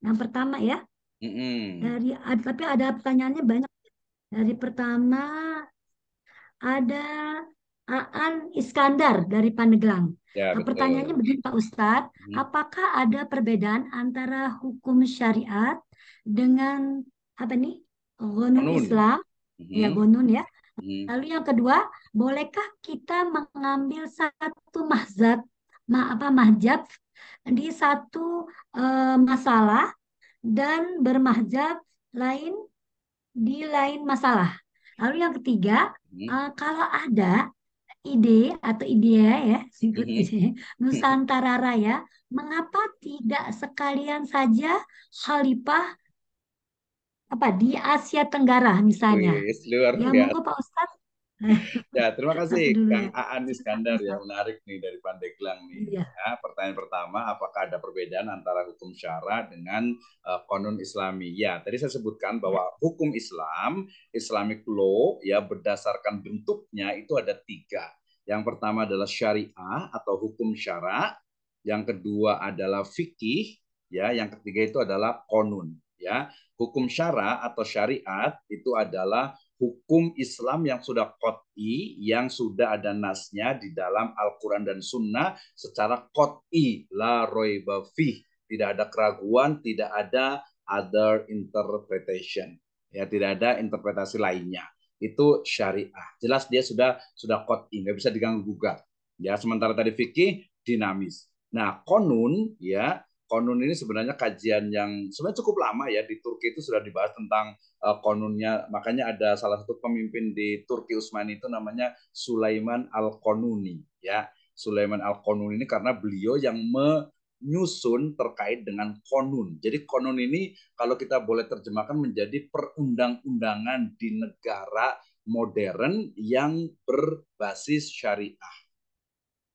Yang pertama ya, Mm-mm. tapi ada pertanyaannya banyak. Dari pertama ada Aan Iskandar dari Pandeglang. Ya, Pertanyaannya betul. begini Pak Ustadz, Mhm. apakah ada perbedaan antara hukum syariat dengan apa nih? Qanun Konun. Islam, ya Mhm. gonun ya. Mhm. Lalu yang kedua, bolehkah kita mengambil satu mahzab, mahjab di satu masalah dan bermahjab lain di lain masalah. Lalu yang ketiga, Mhm. kalau ada ide atau idea ya, sebut Mhm. ide Nusantara Raya, mengapa tidak sekalian saja khalifah apa di Asia Tenggara misalnya? Wih, luar Ya, biasa. monggo Pak Ustadz. Ya, terima Aku kasih dulu Kang ya. Aan Silakan Iskandar Pak ya, Ustadz. menarik nih dari Pandeglang nih. Iya. Ya, pertanyaan pertama, apakah ada perbedaan antara hukum syara dengan konun Islami? Ya, tadi saya sebutkan Ya. bahwa hukum Islam, Islamic law, ya berdasarkan bentuknya itu ada tiga. Yang pertama adalah syariah atau hukum syara, yang kedua adalah fikih, ya, yang ketiga itu adalah konun. Ya, hukum syara atau syariat itu adalah hukum Islam yang sudah qot'i, yang sudah ada nasnya di dalam Al-Quran dan Sunnah secara qot'i, la roiba fih, tidak ada keraguan, tidak ada other interpretation, ya tidak ada interpretasi lainnya. Itu syariah. Jelas dia sudah qot'i, nggak bisa diganggu gugat. Ya, sementara tadi fikih dinamis. Nah, konun ya, konun ini sebenarnya kajian yang sebenarnya cukup lama ya, di Turki itu sudah dibahas tentang konunnya. Makanya ada salah satu pemimpin di Turki Utsmani itu namanya Sulaiman Al-Qanuni ya. Sulaiman Al-Qanuni ini karena beliau yang menyusun terkait dengan konun. Jadi konun ini kalau kita boleh terjemahkan menjadi perundang-undangan di negara modern yang berbasis syariah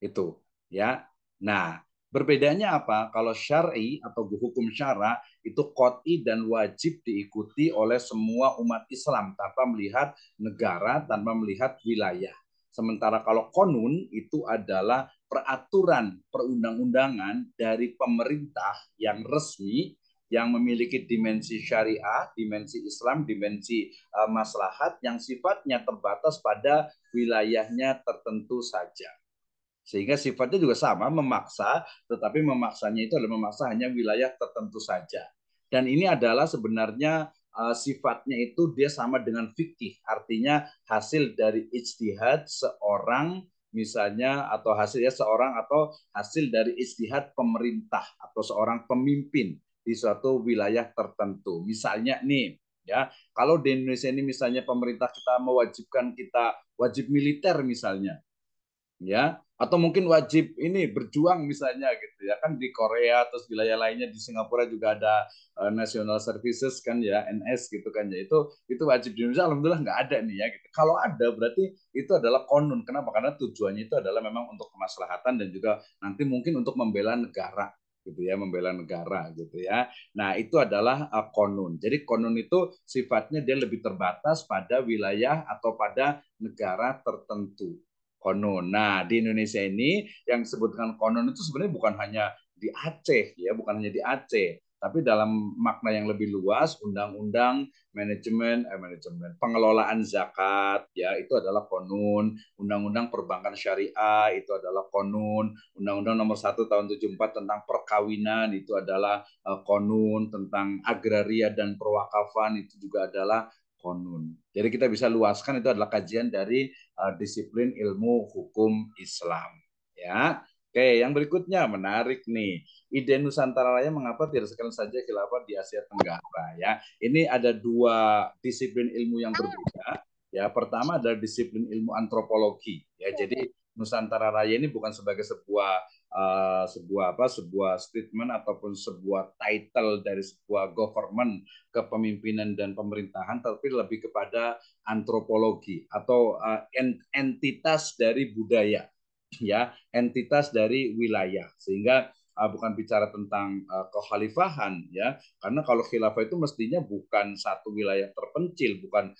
itu ya. Nah, berbedanya apa? Kalau syar'i atau hukum syara itu qot'i dan wajib diikuti oleh semua umat Islam tanpa melihat negara, tanpa melihat wilayah. Sementara kalau konun itu adalah peraturan perundang-undangan dari pemerintah yang resmi yang memiliki dimensi syariah, dimensi Islam, dimensi maslahat yang sifatnya terbatas pada wilayahnya tertentu saja. Sehingga sifatnya juga sama, memaksa, tetapi memaksanya itu adalah memaksa hanya wilayah tertentu saja. Dan ini adalah sebenarnya sifatnya itu dia sama dengan fikih, artinya hasil dari ijtihad seorang misalnya atau hasilnya seorang atau hasil dari ijtihad pemerintah atau seorang pemimpin di suatu wilayah tertentu. Misalnya nih, ya, kalau di Indonesia ini misalnya pemerintah kita mewajibkan kita wajib militer misalnya, ya, atau mungkin wajib ini berjuang misalnya gitu ya, kan di Korea terus wilayah lainnya di Singapura juga ada national services kan ya, NS gitu kan ya, itu wajib. Di Indonesia alhamdulillah nggak ada nih ya gitu. Kalau ada berarti itu adalah konun. Kenapa? Karena tujuannya itu adalah memang untuk kemaslahatan dan juga nanti mungkin untuk membela negara gitu ya, membela negara gitu ya. Nah, itu adalah konun. Jadi konun itu sifatnya dia lebih terbatas pada wilayah atau pada negara tertentu, konon. Nah, di Indonesia ini yang disebutkan konon itu sebenarnya bukan hanya di Aceh ya, bukan hanya di Aceh, tapi dalam makna yang lebih luas, undang-undang manajemen pengelolaan zakat ya itu adalah konun, undang-undang perbankan syariah itu adalah konun, undang-undang nomor 1 tahun 74 tentang perkawinan itu adalah konun, tentang agraria dan perwakafan itu juga adalah konun. Jadi kita bisa luaskan itu adalah kajian dari disiplin ilmu hukum Islam. Ya, oke. Yang berikutnya menarik nih. Ide Nusantara Raya mengapa tidak sekalian saja khilafah di Asia Tenggara? Ya, ini ada dua disiplin ilmu yang berbeda. Ya, pertama adalah disiplin ilmu antropologi. Ya, jadi Nusantara Raya ini bukan sebagai sebuah statement ataupun sebuah title dari sebuah government kepemimpinan dan pemerintahan, tapi lebih kepada antropologi atau entitas dari budaya, ya, entitas dari wilayah, sehingga bukan bicara tentang kekhalifahan ya, karena kalau khilafah itu mestinya bukan satu wilayah terpencil, bukan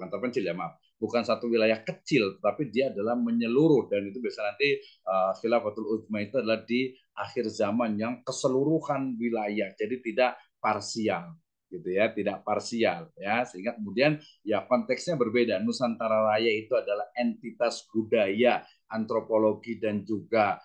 terpencil ya, maaf, bukan satu wilayah kecil, tapi dia adalah menyeluruh. Dan itu biasa nanti khilafatul uzma itu adalah di akhir zaman yang keseluruhan wilayah, jadi tidak parsial gitu ya, tidak parsial ya, sehingga kemudian ya konteksnya berbeda. Nusantara Raya itu adalah entitas budaya, antropologi dan juga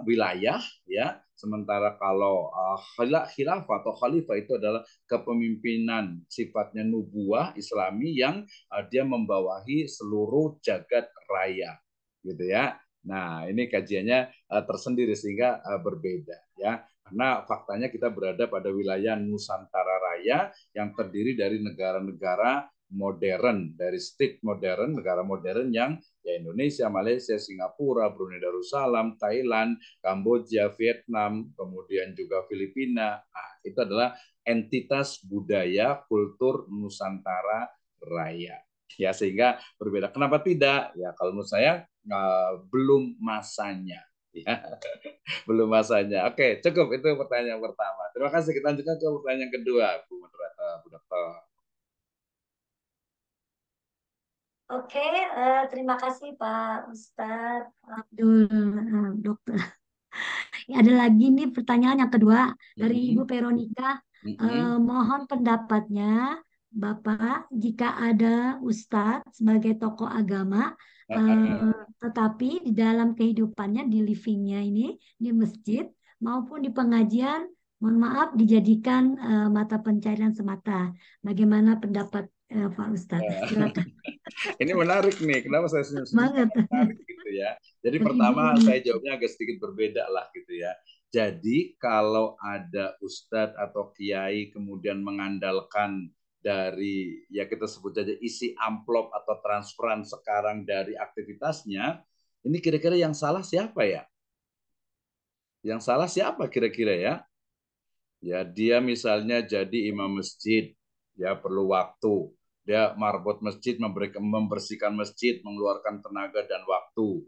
wilayah ya. Sementara kalau khilafah atau khalifah itu adalah kepemimpinan sifatnya nubuah Islami yang dia membawahi seluruh jagat raya gitu ya. Nah, ini kajiannya tersendiri sehingga berbeda ya. Karena faktanya kita berada pada wilayah Nusantara Raya yang terdiri dari negara-negara modern, dari state modern, negara modern yang ya Indonesia, Malaysia, Singapura, Brunei Darussalam, Thailand, Kamboja, Vietnam, kemudian juga Filipina. Nah, itu adalah entitas budaya kultur Nusantara Raya. Ya, sehingga berbeda. Kenapa tidak? Ya, kalau menurut saya belum masanya. Ya, belum masanya. Oke, cukup itu pertanyaan pertama. Terima kasih. Kita lanjutkan ke pertanyaan kedua, Bu Moderator, Bu Dokter. Oke, terima kasih Pak Ustadz Abdul Dokter. Ada lagi nih pertanyaan yang kedua dari Ibu Mm-mm. Veronica. Mm-mm. Mohon pendapatnya, Bapak, jika ada Ustadz sebagai tokoh agama, tetapi di dalam kehidupannya, di livingnya ini, di masjid maupun di pengajian, mohon maaf, dijadikan mata pencarian semata. Bagaimana pendapat Pak Ustadz? Silakan. Ini menarik nih. Kenapa saya senyum-senyum? Banget Menarik gitu ya. Jadi dari Ibu pertama ini. saya jawabnya agak sedikit berbeda lah gitu ya. Jadi kalau ada ustadz atau kiai kemudian mengandalkan dari ya kita sebut saja isi amplop atau transferan sekarang dari aktivitasnya, ini kira-kira yang salah siapa ya? Yang salah siapa kira-kira ya? Ya, dia misalnya jadi imam masjid, ya perlu waktu. Dia marbot masjid, membersihkan masjid, mengeluarkan tenaga dan waktu.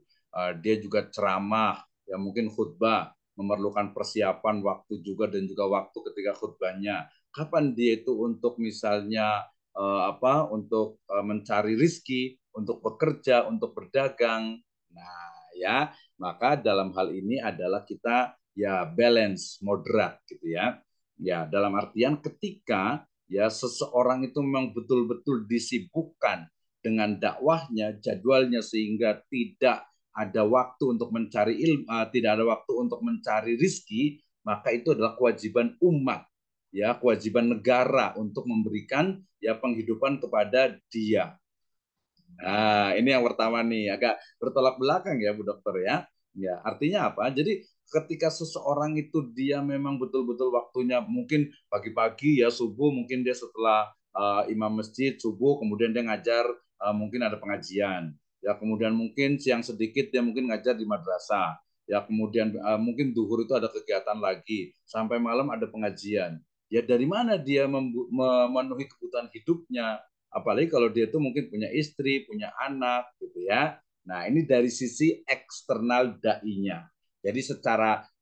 Dia juga ceramah, ya mungkin khutbah, memerlukan persiapan waktu juga dan juga waktu ketika khutbahnya. Kapan dia itu untuk misalnya untuk mencari rizki, untuk bekerja, untuk berdagang. Nah, ya, maka dalam hal ini adalah kita ya balance, moderat gitu ya. Ya, dalam artian ketika ya seseorang itu memang betul-betul disibukkan dengan dakwahnya, jadwalnya sehingga tidak ada waktu untuk mencari ilmu, tidak ada waktu untuk mencari rizki, maka itu adalah kewajiban umat, ya kewajiban negara untuk memberikan ya penghidupan kepada dia. Nah, ini yang pertama nih, agak bertolak belakang ya Bu Dokter ya. Ya, artinya apa? Jadi ketika seseorang itu dia memang betul-betul waktunya mungkin pagi-pagi ya subuh, mungkin dia setelah imam masjid subuh, kemudian dia ngajar mungkin ada pengajian. Ya, kemudian mungkin siang sedikit dia mungkin ngajar di madrasah. Ya, kemudian mungkin duhur itu ada kegiatan lagi, sampai malam ada pengajian. Ya, dari mana dia memenuhi kebutuhan hidupnya? Apalagi kalau dia tuh mungkin punya istri, punya anak gitu ya. Nah, ini dari sisi eksternal dai-nya. Jadi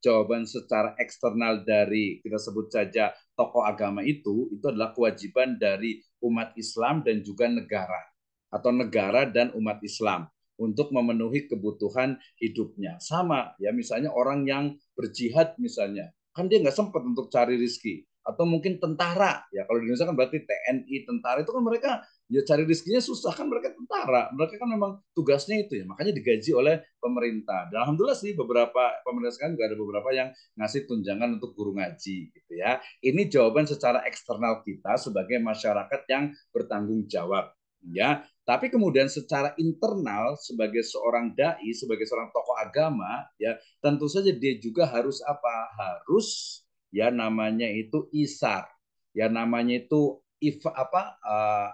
jawaban secara eksternal dari kita sebut saja tokoh agama itu adalah kewajiban dari umat Islam dan juga negara atau negara dan umat Islam untuk memenuhi kebutuhan hidupnya. Sama ya misalnya orang yang berjihad misalnya, kan dia nggak sempat untuk cari rizki. Atau mungkin tentara, ya kalau di Indonesia kan berarti TNI, tentara itu kan mereka ya cari rizkinya susah kan mereka tentara, mereka kan memang tugasnya itu ya, makanya digaji oleh pemerintah. Dan alhamdulillah sih beberapa pemerintah sekarang juga ada beberapa yang ngasih tunjangan untuk guru ngaji gitu ya. Ini jawaban secara eksternal kita sebagai masyarakat yang bertanggung jawab ya. Tapi kemudian secara internal sebagai seorang dai, sebagai seorang tokoh agama ya, tentu saja dia juga harus apa? Harus ya namanya itu isar. Ya namanya itu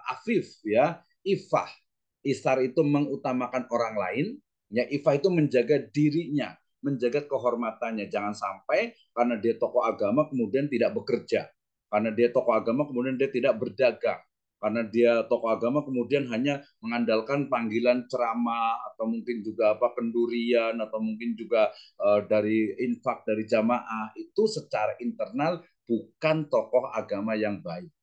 afif ya, ifah. Isar itu mengutamakan orang lain, ya ifah itu menjaga dirinya, menjaga kehormatannya. Jangan sampai karena dia tokoh agama kemudian tidak bekerja. Karena dia tokoh agama kemudian dia tidak berdagang. Karena dia tokoh agama kemudian hanya mengandalkan panggilan ceramah atau mungkin juga apa kendurian atau mungkin juga dari infak dari jamaah itu secara internal bukan tokoh agama yang baik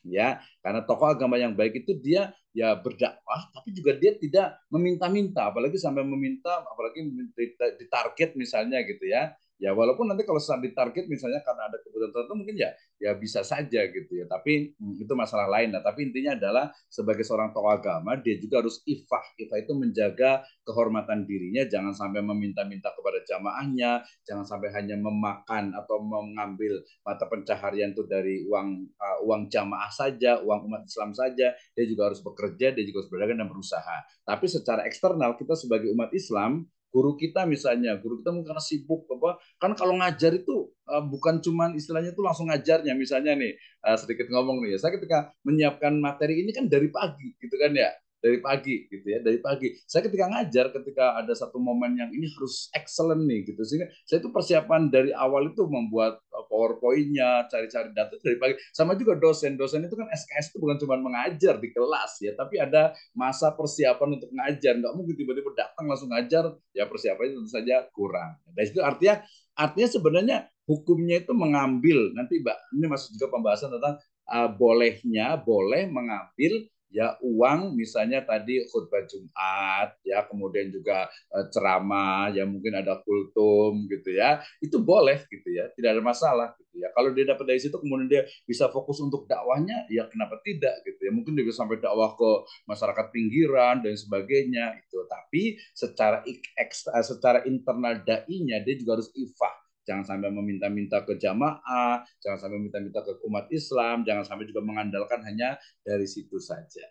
ya karena tokoh agama yang baik itu dia ya berdakwah tapi juga dia tidak meminta-minta apalagi sampai meminta apalagi ditarget misalnya gitu ya Ya walaupun nanti kalau saat ditarget misalnya karena ada kebutuhan tertentu mungkin ya bisa saja gitu ya. Tapi itu masalah lain lah. Tapi intinya adalah sebagai seorang tokoh agama dia juga harus ifah. Ifah itu menjaga kehormatan dirinya, jangan sampai meminta-minta kepada jamaahnya, jangan sampai hanya memakan atau mengambil mata pencaharian itu dari uang jamaah saja, uang umat Islam saja. Dia juga harus bekerja, dia juga harus berdagang dan berusaha. Tapi secara eksternal kita sebagai umat Islam, guru kita misalnya, guru kita mungkin karena sibuk apa, kan kalau ngajar itu bukan cuman istilahnya itu langsung ngajarnya, misalnya nih sedikit ngomong nih ya, saya ketika menyiapkan materi ini kan dari pagi gitu kan ya, dari pagi gitu ya, dari pagi saya ketika ngajar, ketika ada satu momen yang ini harus excellent nih gitu, sehingga saya itu persiapan dari awal itu membuat PowerPoint-nya, cari-cari data dari pagi. Sama juga dosen itu kan SKS itu bukan cuma mengajar di kelas ya, tapi ada masa persiapan untuk ngajar. Nggak mungkin tiba-tiba datang langsung ngajar, ya persiapannya tentu saja kurang. Dan itu artinya sebenarnya hukumnya itu mengambil, nanti Mbak, ini masuk juga pembahasan tentang boleh mengambil ya uang, misalnya tadi khutbah Jumat ya, kemudian juga ceramah ya, mungkin ada kultum gitu ya, itu boleh gitu ya, tidak ada masalah gitu ya. Kalau dia dapat dari situ kemudian dia bisa fokus untuk dakwahnya, ya kenapa tidak gitu ya, mungkin dia bisa sampai dakwah ke masyarakat pinggiran dan sebagainya itu. Tapi secara internal dai-nya dia juga harus ifah, jangan sampai meminta-minta ke jamaah, jangan sampai meminta-minta ke umat Islam, jangan sampai juga mengandalkan hanya dari situ saja.